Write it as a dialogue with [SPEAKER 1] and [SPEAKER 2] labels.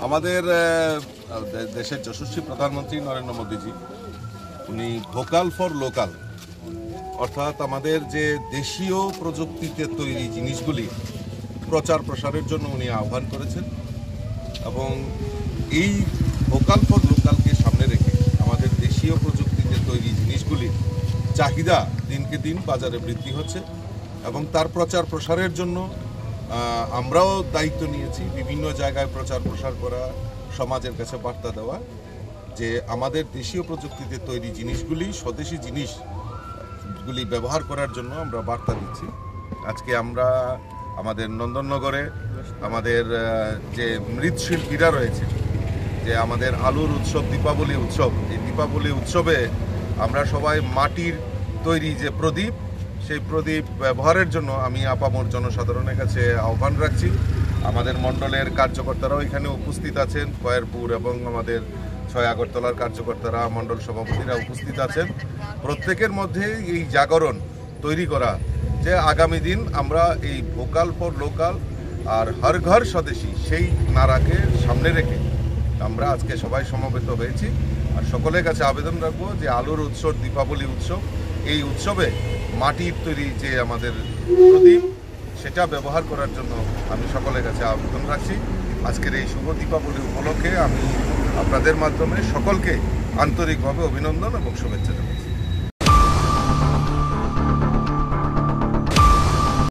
[SPEAKER 1] আমাদের দেশের যশস্বী প্রধানমন্ত্রী নরেন্দ্র মোদীজি উনি ভোকাল ফর লোকাল অর্থাৎ আমাদের যে দেশীয় প্রযুক্তিতে তৈরি জিনিসগুলি প্রচার প্রসারের জন্য উনি আহ্বান করেছেন এবং এই ভোকাল ফর লোকালকে সামনে রেখে আমাদের দেশীয় প্রযুক্তিতে তৈরি জিনিসগুলির চাহিদা দিনকে দিন বাজারে বৃদ্ধি হচ্ছে এবং তার প্রচার প্রসারের জন্য আমরাও দায়িত্ব নিয়েছি বিভিন্ন জায়গায় প্রচার প্রসার করা, সমাজের কাছে বার্তা দেওয়া যে আমাদের দেশীয় প্রযুক্তিতে তৈরি জিনিসগুলি স্বদেশি জিনিসগুলি ব্যবহার করার জন্য আমরা বার্তা দিচ্ছি। আজকে আমরা আমাদের নন্দননগরে আমাদের যে মৃৎশিল্পীরা রয়েছে, যে আমাদের আলুর উৎসব দীপাবলি উৎসব, এই দীপাবলি উৎসবে আমরা সবাই মাটির তৈরি যে প্রদীপ, সেই প্রদীপ ব্যবহারের জন্য আমি আপামর জনসাধারণের কাছে আহ্বান রাখছি। আমাদের মণ্ডলের কার্যকর্তারাও এখানে উপস্থিত আছেন, খয়েরপুর এবং আমাদের ৬ আগরতলার কার্যকর্তারা, মণ্ডল সভাপতিরা উপস্থিত আছেন। প্রত্যেকের মধ্যে এই জাগরণ তৈরি করা যে আগামী দিন আমরা এই ভোকাল ফর লোকাল আর হর ঘর স্বদেশী সেই নারাকে সামনে রেখে আমরা আজকে সবাই সমবেত হয়েছি। আর সকলের কাছে আবেদন রাখবো যে আলুর উৎসব দীপাবলি উৎসব, এই উৎসবে মাটির তৈরি যে আমাদের প্রদীপ সেটা ব্যবহার করার জন্য আমি সকলের কাছে আবেদন রাখছি। আজকের এই শুভ দীপাবলি উপলক্ষে আমি আপনাদের মাধ্যমে সকলকে আন্তরিকভাবে অভিনন্দন এবং শুভেচ্ছা জানাই।